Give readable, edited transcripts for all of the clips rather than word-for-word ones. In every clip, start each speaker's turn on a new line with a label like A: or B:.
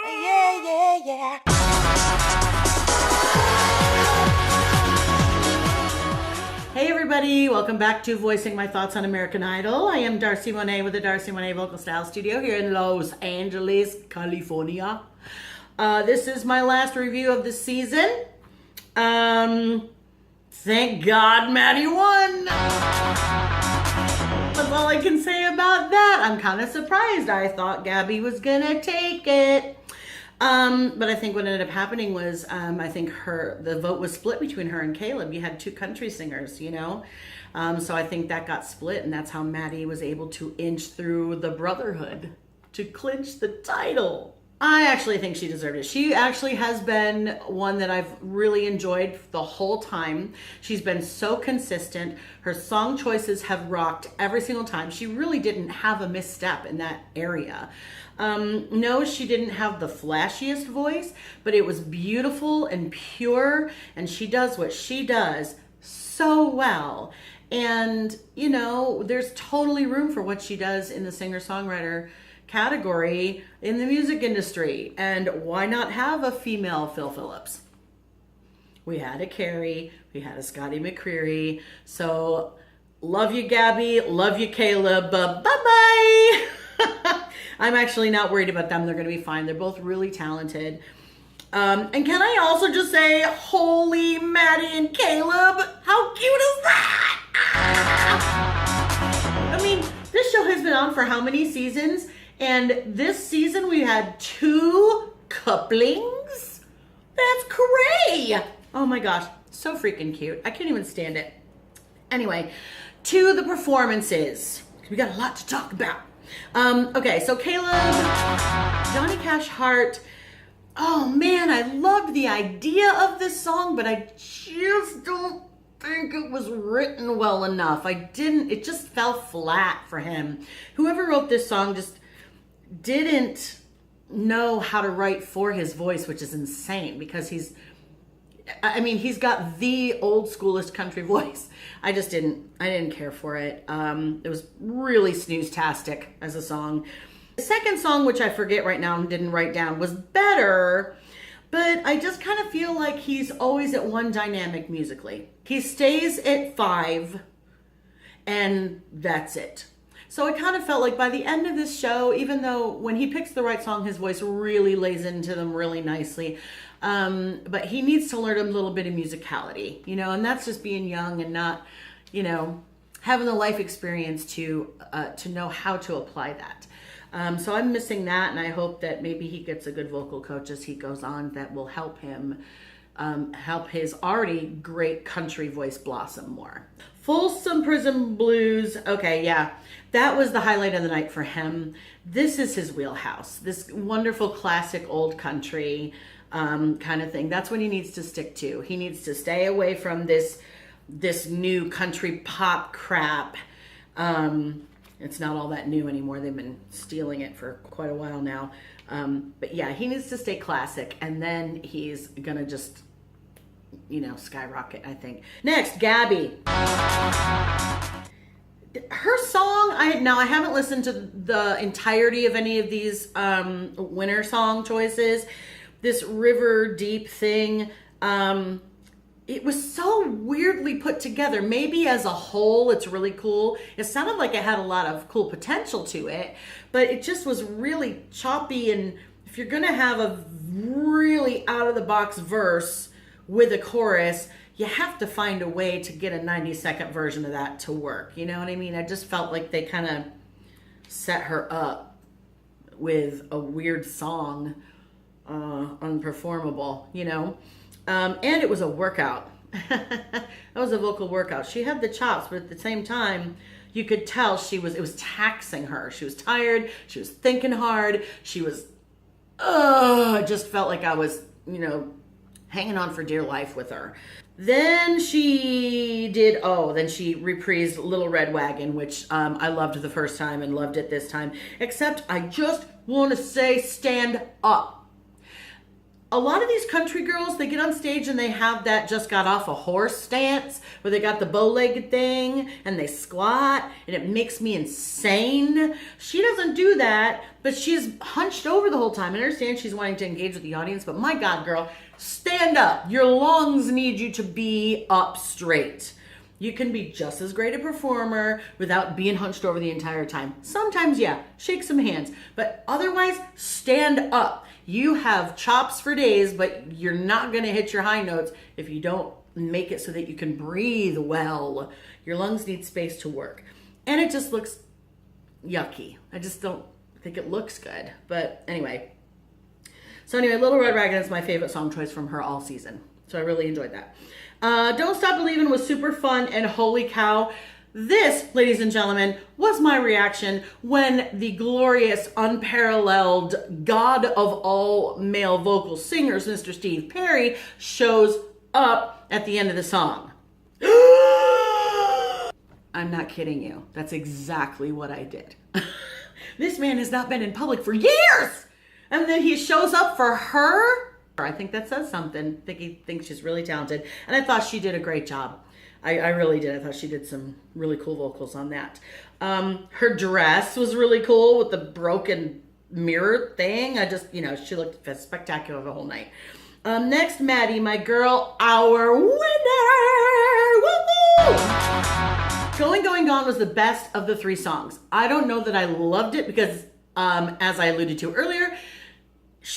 A: Yeah, yeah, yeah.
B: Hey everybody, welcome back to Voicing My Thoughts on American Idol. I am Darcy Monet with the Darcy Monet Vocal Style Studio here in Los Angeles, California. This is my last review of the season. Thank God Maddie won. That's all I can say about that. I'm kind of surprised. I thought Gabby was gonna take it. But I think what ended up happening was, I think the vote was split between her and Caleb. You had two country singers, you know? So I think that got split, and that's how Maddie was able to inch through the Brotherhood to clinch the title. I actually think she deserved it. She actually has been one that I've really enjoyed the whole time. She's been so consistent. Her song choices have rocked every single time. She really didn't have a misstep in that area. No, she didn't have the flashiest voice, but it was beautiful and pure, and she does what she does so well. And, you know, there's totally room for what she does in the singer-songwriter category in the music industry. And why not have a female Phil Phillips? We had a Carrie, we had a Scotty McCreery. So love you, Gabby, love you, Caleb. Bye-bye. I'm actually not worried about them. They're going to be fine. They're both really talented. And can I also just say, holy Maddie and Caleb, how cute is that? I mean, this show has been on for how many seasons? And this season we had 2 couplings? That's cray! Oh my gosh, so freaking cute. I can't even stand it. Anyway, to the performances. We got a lot to talk about. Okay, so Caleb, Johnny Cash Heart. Oh man, I loved the idea of this song, but I just don't think it was written well enough. It just fell flat for him. Whoever wrote this song just didn't know how to write for his voice, which is insane because he's got the old schoolest country voice. I didn't care for it. It was really snooze-tastic as a song. The second song, which I forget right now and didn't write down, was better, but I just kind of feel like he's always at one dynamic musically. He stays at 5, and that's it. So I kind of felt like by the end of this show, even though when he picks the right song, his voice really lays into them really nicely. But he needs to learn a little bit of musicality, you know, and that's just being young and not, you know, having the life experience to know how to apply that. So I'm missing that, and I hope that maybe he gets a good vocal coach as he goes on that will help him help his already great country voice blossom more. Folsom Prison Blues. Okay, yeah, that was the highlight of the night for him. This is his wheelhouse. This wonderful classic old country kind of thing. That's what he needs to stick to. He needs to stay away from this new country pop crap. It's not all that new anymore. They've been stealing it for quite a while now. But yeah, he needs to stay classic, and then he's gonna just, you know, skyrocket, I think. Next, Gabby. Her song, I haven't listened to the entirety of any of these winner song choices. This River Deep thing, it was so weirdly put together. Maybe as a whole, it's really cool. It sounded like it had a lot of cool potential to it, but it just was really choppy. And if you're gonna have a really out-of-the-box verse with a chorus, you have to find a way to get a 90-second version of that to work. You know what I mean? I just felt like they kind of set her up with a weird song, unperformable, you know? And it was a workout. That was a vocal workout. She had the chops, but at the same time, you could tell it was taxing her. She was tired. She was thinking hard. She was, I just felt like I was, you know, hanging on for dear life with her. Then she reprised Little Red Wagon, which I loved the first time and loved it this time. Except I just want to say stand up. a lot of these country girls, they get on stage and they have that just got off a horse stance where they got the bow-legged thing and they squat and it makes me insane. She doesn't do that, but she's hunched over the whole time. I understand she's wanting to engage with the audience, but my God, girl, stand up. Your lungs need you to be up straight. You can be just as great a performer without being hunched over the entire time. Sometimes, yeah, shake some hands, but otherwise, stand up. You have chops for days, but you're not gonna hit your high notes if you don't make it so that you can breathe well. Your lungs need space to work. And it just looks yucky. I just don't think it looks good. But anyway. So anyway, Little Red Wagon is my favorite song choice from her all season. So I really enjoyed that. Don't Stop Believin' was super fun, and holy cow, this, ladies and gentlemen, was my reaction when the glorious, unparalleled god of all male vocal singers, Mr. Steve Perry, shows up at the end of the song. I'm not kidding you. That's exactly what I did. This man has not been in public for years! And then he shows up for her? I think that says something. I think he thinks she's really talented. And I thought she did a great job. I really did. I thought she did some really cool vocals on that. Her dress was really cool with the broken mirror thing. I just, she looked spectacular the whole night. Next, Maddie, my girl, our winner! Woo-hoo! Going, Going, Gone was the best of the 3 songs. I don't know that I loved it because, as I alluded to earlier,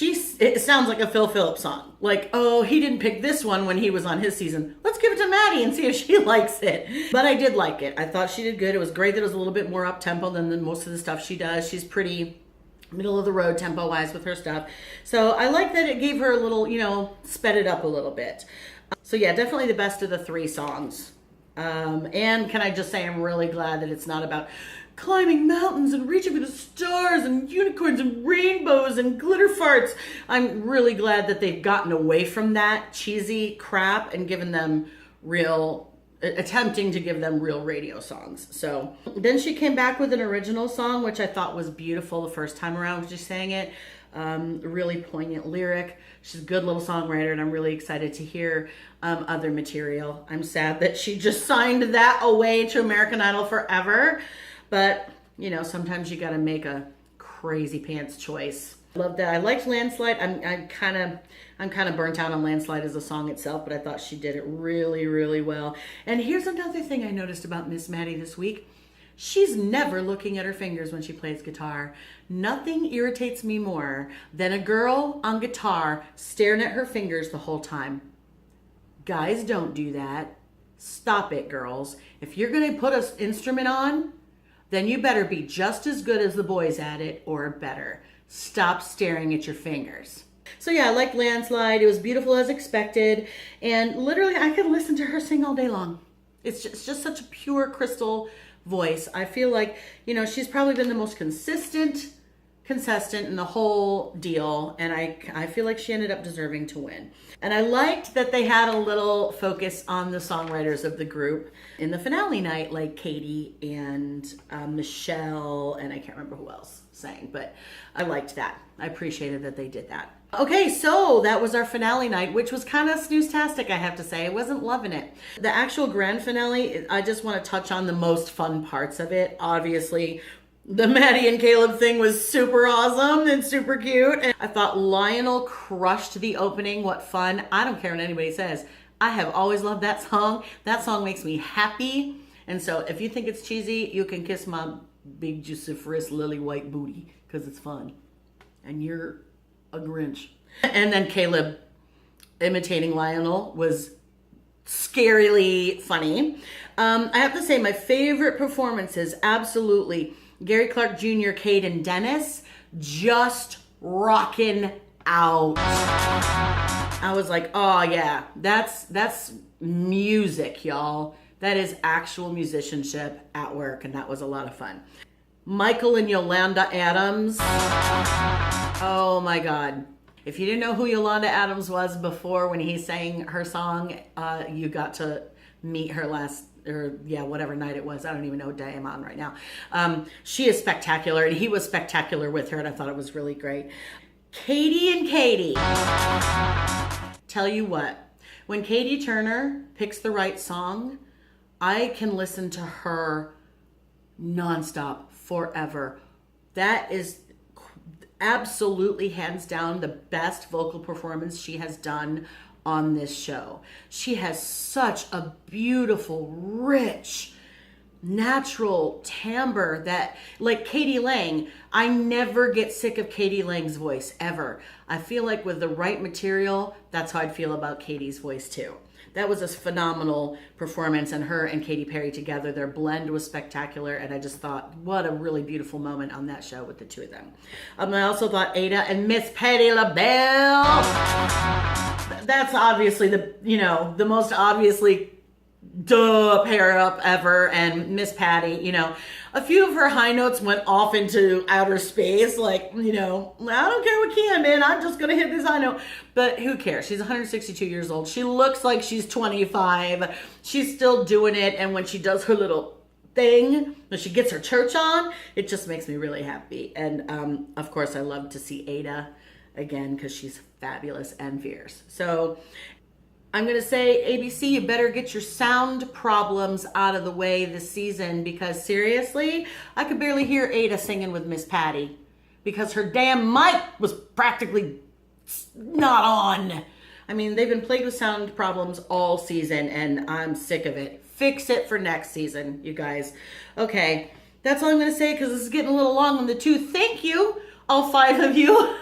B: it sounds like a Phil Phillips song. Like, oh, he didn't pick this one when he was on his season. Let's give it to Maddie and see if she likes it. But I did like it. I thought she did good. It was great that it was a little bit more up-tempo than most of the stuff she does. She's pretty middle of the road tempo-wise with her stuff. So I like that it gave her a little, sped it up a little bit. So yeah, definitely the best of the 3 songs. And can I just say I'm really glad that it's not about climbing mountains and reaching for the stars and unicorns and rainbows and glitter farts. I'm really glad that they've gotten away from that cheesy crap and given them attempting to give them real radio songs. So then she came back with an original song, which I thought was beautiful the first time around when she sang it. Really poignant lyric. She's a good little songwriter, and I'm really excited to hear other material. I'm sad that she just signed that away to American Idol forever. But, sometimes you got to make a crazy pants choice. Love that. I liked Landslide. I'm kind of burnt out on Landslide as a song itself, but I thought she did it really, really well. And here's another thing I noticed about Miss Maddie this week. She's never looking at her fingers when she plays guitar. Nothing irritates me more than a girl on guitar staring at her fingers the whole time. Guys, don't do that. Stop it, girls. If you're going to put an instrument on, then you better be just as good as the boys at it or better. Stop staring at your fingers. So yeah, I liked Landslide. It was beautiful as expected. And literally, I could listen to her sing all day long. It's just such a pure crystal voice. I feel like, she's probably been the most consistent contestant in the whole deal, and I feel like she ended up deserving to win. And I liked that they had a little focus on the songwriters of the group in the finale night, like Katie and Michelle, and I can't remember who else sang, but I liked that. I appreciated that they did that. Okay, so that was our finale night, which was kind of snooze-tastic, I have to say. I wasn't loving it. The actual grand finale, I just want to touch on the most fun parts of it. Obviously, the Maddie and Caleb thing was super awesome and super cute. And I thought Lionel crushed the opening. What fun. I don't care what anybody says. I have always loved that song. That song makes me happy. And so if you think it's cheesy, you can kiss my big juiciferous lily white booty because it's fun. And you're a Grinch. And then Caleb imitating Lionel was scarily funny. I have to say my favorite performances, absolutely, Gary Clark Jr., Cade, and Dennis, just rocking out. I was like, oh yeah, that's music, y'all. That is actual musicianship at work, and that was a lot of fun. Michael and Yolanda Adams. Oh my God. If you didn't know who Yolanda Adams was before when he sang her song, you got to meet her whatever night it was. I don't even know what day I'm on right now. She is spectacular, and he was spectacular with her, and I thought it was really great. Katie and Katie. Tell you what, when Katie Turner picks the right song, I can listen to her nonstop forever. That is absolutely hands down the best vocal performance she has done on this show. She has such a beautiful, rich, natural timbre that, like Katie Lang, I never get sick of Katie Lang's voice ever. I feel like with the right material, that's how I'd feel about Katie's voice too. That was a phenomenal performance, and her and Katy Perry together, their blend was spectacular, and I just thought, what a really beautiful moment on that show with the two of them. I also thought Ada and Miss Patti LaBelle, that's obviously the most obviously pair up ever. And Miss Patty, a few of her high notes went off into outer space, like, I don't care what key I'm in, I'm just gonna hit this high note. But who cares? She's 162 years old. She looks like she's 25. She's still doing it, and when she does her little thing, when she gets her church on, it just makes me really happy. And of course, I love to see Ada again because she's fabulous and fierce. So I'm going to say, ABC, you better get your sound problems out of the way this season, because seriously, I could barely hear Ada singing with Miss Patty because her damn mic was practically not on. I mean, they've been plagued with sound problems all season, and I'm sick of it. Fix it for next season, you guys. Okay, that's all I'm going to say because this is getting a little long on the tooth. Thank you, all 5 of you.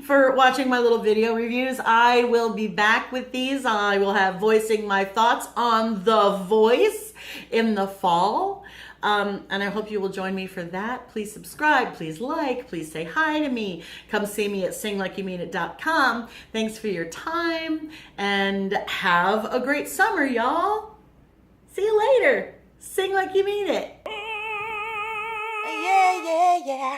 B: For watching my little video reviews. I will be back with these. I will have voicing my thoughts on The Voice in the fall. And I hope you will join me for that. Please subscribe, please like, please say hi to me. Come see me at singlikeyoumeanit.com. Thanks for your time and have a great summer, y'all. See you later. Sing like you mean it. Yeah, yeah, yeah.